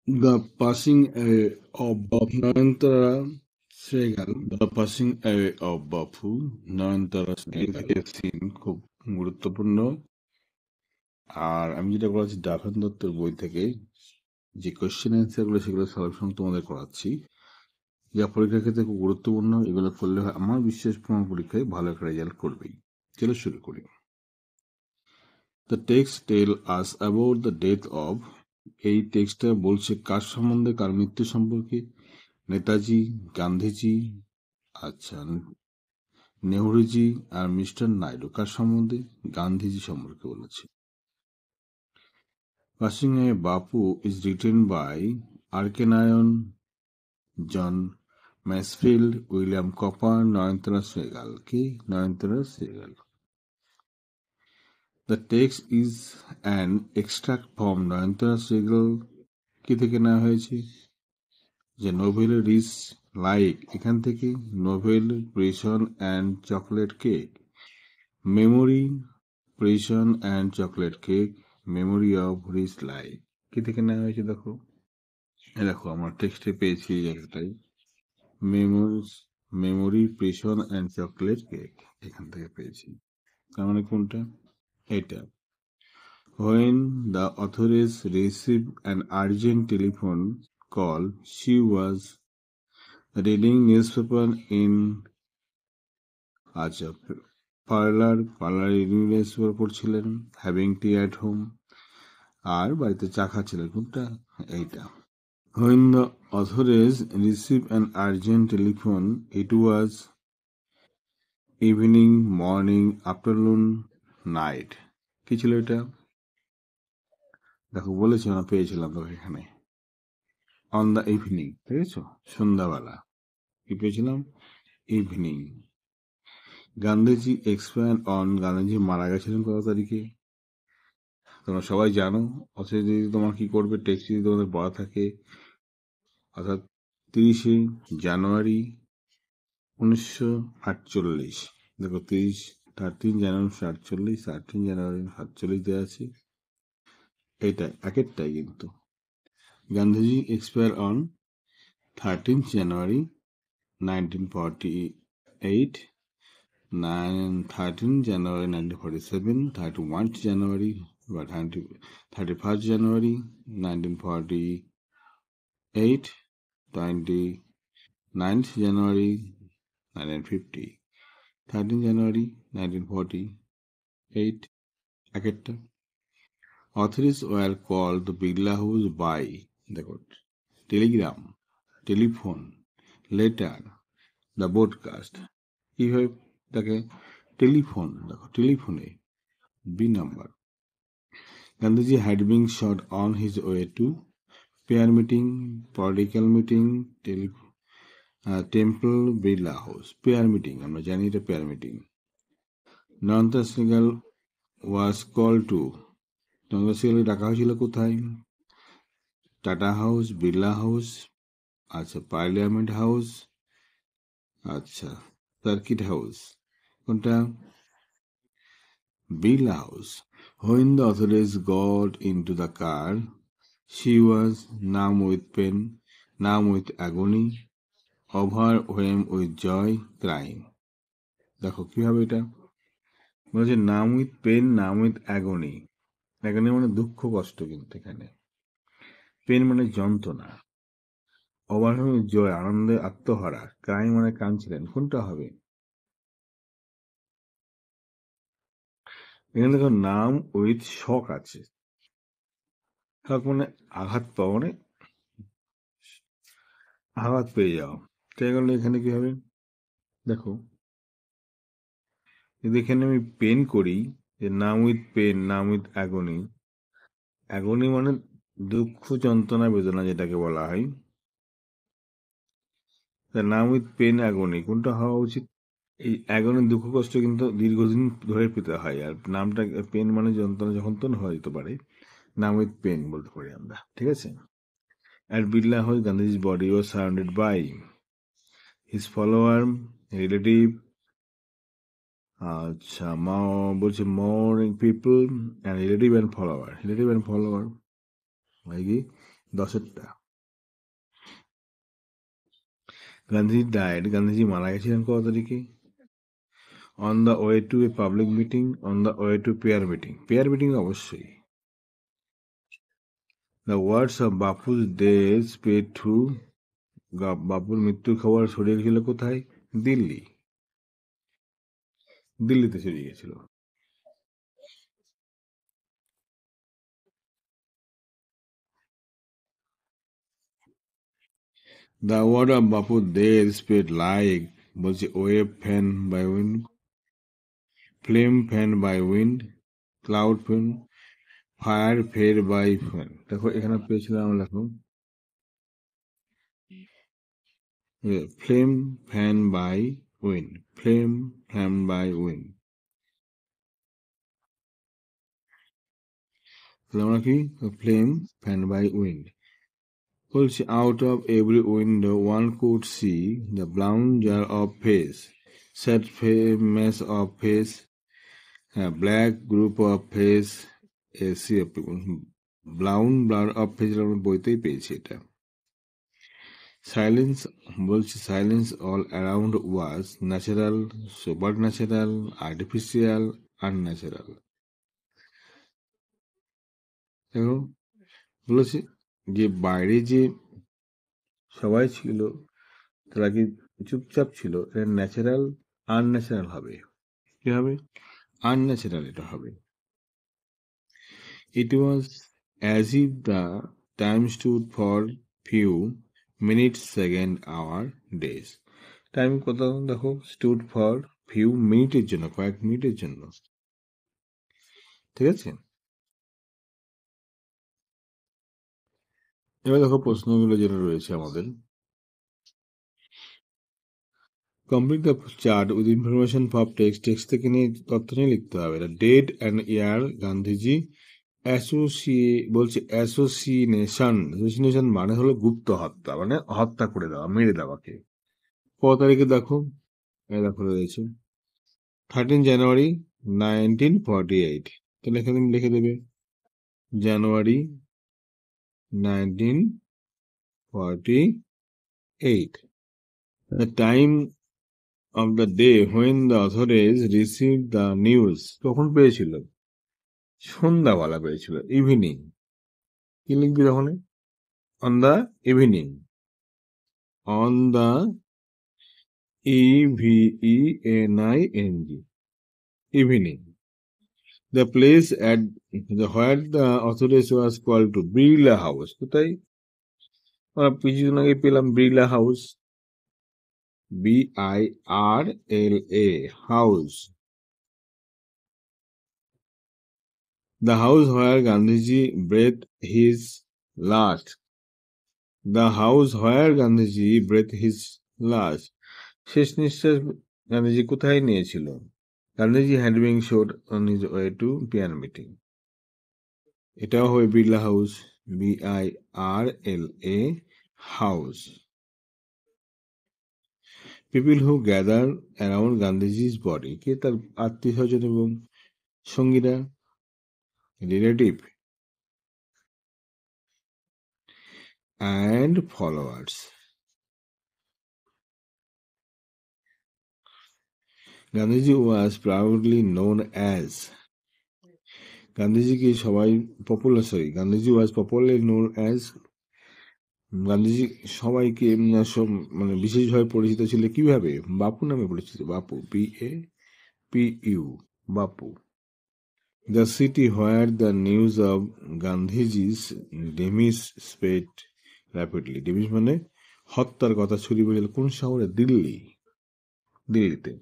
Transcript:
The passing away of Nayantara Sehgal, the passing away of Bapu Nayantara Sehgal a scene খুব গুরুত্বপূর্ণ। আর আমি যেটা করাচ্ছি ডাফেন দত্তের বই থেকে যে কোয়েশ্চেন অ্যান্সার গুলো সেগুলো সলিউশন তোমাদের করাচ্ছি, যা পরীক্ষার ক্ষেত্রে খুব গুরুত্বপূর্ণ। এগুলো করলে আমার বিশ্বাস তোমার পরীক্ষায় ভালো একটা রেজাল্ট করবেই। চলো শুরু করি। The text tell us about the death of, এই টেক্সটটা বলছে কার সম্বন্ধে, কার মৃত্যু সম্পর্কে? নেতাজি, গান্ধীজি, আচ্ছা নেহরুজি আর মিস্টার নাইডু কার সম্বন্ধে? গান্ধীজি সম্পর্কে বলেছে। Passing a Bapu is written by আর্কেনায়ন, John Masefield, William Cowper, Nayantara Sahgal. কি? Nayantara Sehgal. The text is an extract from নয়নতারা সেহগাল কি থেকে নেওয়া হয়েছে? যে নোভেল রিচ লাইক, এখান থেকে। Novel, prison and chocolate cake, memory, prison and chocolate cake, memory of rich like কি থেকে নেওয়া হয়েছে? দেখো দেখো আমার টেক্সটে পেয়েছি এই জায়গাটাই, memories, memory, prison and chocolate cake, এখান থেকে পেয়েছি। তার মানে কোনটা? এটা। When the authoress received an urgent telephone call, she was reading newspaper in, আচ্ছা, পার্লার নিউজপেপার পড়ছিলেন, হ্যাভিং টি অ্যাট হোম, আর বাড়িতে চা খাচ্ছিলেন। কোনটা? এইটা। When the authorities received an urgent telephone, it was evening, morning, afternoon, night. কি ছিল এটা? দেখো বলেছি না, পেয়েছিলাম তো এখানে অন দ্য ইভিনিং, ঠিক আছে, সন্ধ্যাবেলা। কি পেয়েছিলাম? Evening. Gandhiji expire on, Gandhiji মারা গেছিলেন কত তারিখে? তোমরা সবাই জানো। অথচ যদি তোমার কি করবে, টেক্সট যদি তোমাদের পড়া থাকে, অর্থাৎ 30শে জানুয়ারি 1948। দেখো 13 জানুয়ারি 1948, 13 জানুয়ারি 1948 দেওয়া আছে। এইটা একেরটাই কিন্তু। Gandhiji expire on 13 January 1948, 13 January 1947, 31 January বা 31 জানুয়ারি 1948, 29 জানুয়ারি 1950, 13 জানুয়ারি 1948, একেরটা। Authorities were called to Birla House by, দেখো, telegram, telephone, letter, the broadcast. কিভাবে দেখে? টেলিফোন, দেখো টেলিফোনে, বি number. Gandhiji had been shot on his way to prayer meeting, political meeting, temple, Birla house. Prayer meeting, আমরা জানি এটা prayer meeting. নয়নতা Sehgal was call to, নয়নতা সেহগালকে ডাকা হয়েছিল কোথায়? টাটা হাউস, বিড়লা হাউস, আচ্ছা পার্লামেন্ট হাউস, আচ্ছা সার্কিট হাউস। কোনটা? Birla house. When the authorities got into the car, she was numb with pain, numb with agony, overwhelmed with joy, crying. দেখো কি হবে এটা? বলছে নাম উইথ পেন, নাম উইথ অ্যাগনি। অ্যাগনি মানে দুঃখ কষ্ট, কিন্তু এখানে পেন মানে যন্ত্রণা, ওভারওয়েলমিং জয় আনন্দে আত্মহারা, ক্রাইং মানে কাঁদছিলেন। কোনটা হবে? এখানে দেখো নাম উইথ শক আছে। শক মানে আঘাত পাওয়া, মানে আঘাত পেয়ে যাও। তাই গেল এখানে কি হবে? দেখো যদি এখানে আমি পেন করি, যে নাম উইথ পেন, নাম উইথ অ্যাগনি, অ্যাগনি মানে দুঃখ, যন্ত্রণা, বেদনা যেটাকে বলা হয়। নাম উইথ পেন, অ্যাগনি, কোনটা হওয়া উচিত? এই অ্যাগনি, দুঃখ কষ্ট কিন্তু দীর্ঘদিন ধরে পেতে হয়। আর নামটা পেন মানে যন্ত্রণা, যখন তখন হয়ে যেতে পারে। নাম উইথ পেন বলতে পারি আমরা, ঠিক আছে। At Birla House, Gandhi's body was surrounded by his follower, relative, আচ্ছা বলছে more people and relative and follower, relative and follower হয় কি? 10-এরটা। গান্ধীজি ডায়েড, গান্ধীজি মারা গেছিলেন কত তারিখে? On the way to a public meeting, on the way to prayer meeting. Prayer meeting অবশ্যই। The words of Bapu's death sped through, বাপুর মৃত্যুর খবর ছড়িয়ে গেছিল কোথায়? দিল্লি। দিল্লিতে ছড়িয়ে গেছিল। The word of Bapu death sped like, বলছে wave fan by wind, flame fan by wind, cloud fan, fire fed by fan. দেখো এখানে পেয়েছিলাম, দেখো flame fan by wind, flame fan by wind. তাহলে আমরা কি? Flame fan by wind. বলছে out of every window one could see the brown blur of faces, set faces of faces, হ্যাঁ, black group of faces, a sea of people. Brown blur of faces আমরা বইতেই পেয়েছি এটা। Silence, বলছে silence all around was natural, supernatural, artificial, unnatural. দেখো বলেছে যে বাইরে যে সবাই ছিল তারা কি চুপচাপ ছিল, এটা ন্যাচারাল, আনন্যাচারাল হবে। কি হবে? আনন্যাচারাল এটা হবে। It was as if the time stood for few minutes, second, hour, days. Time কত দেখো? স্টুড ফর ফিউ মিনিটের জন্য, কয়েক মিনিটের জন্য। ঠিক আছে। এবার দেখো প্রশ্নগুলো যেটা রয়েছে আমাদের। Complete the chart with information for text. Text থেকে নিয়ে তথ্য নিয়ে লিখতে হবে। ডেট অ্যান্ড ইয়ার গান্ধীজি বলছে অ্যাসোসিনেশন। অ্যাসোসিনেশন মানে হলো গুপ্ত হত্যা, মানে হত্যা করে দেওয়া, মেরে দেওয়াকে। কত তারিখে দেখো? দেখো রয়েছে 13 জানুয়ারি 1948। তাহলে এখানে তুমি লিখে দেবে জানুয়ারি 1948। The time of the day when the authorities received the news, কখন পেয়েছিল? সন্ধ্যাবেলা পেয়েছিল, ইভিনিং। কি লিখবি তখন? On the evening, on the EVENING, evening. The place at the where the authorities was called to Birla House. কোথায়? আমরা কিছুদিন আগে পেলাম Birla house, BIRLA, house. The house where Gandhiji breathed his last. The house where Gandhiji breathed his last. শেষ নিঃশ্বাস গান্ধীজি কোথায় নিয়েছিল? Gandhiji had been shot on his way to peer meeting. এটাও হবে Birla house, BIRLA, house. People who gather around Gandhiji's body, কে? তার আত্মীয় স্বজন এবং সঙ্গীরা, relative and followers. Gandhiji was proudly known as, গান্ধীজিকে সবাই Gandhiji was popularly known as, Gandhiji সবাইকে মানে বিশেষভাবে পরিচিত ছিল কিভাবে? বাপু নামে পরিচিত, বাপু, BAPU, Bapu. The city where the news of Gandhiji's demise spread rapidly. demise মানে হত্যার কথা ছড়িয়ে পড়েছিল কোন শহরে? দিল্লি, দিল্লিতে।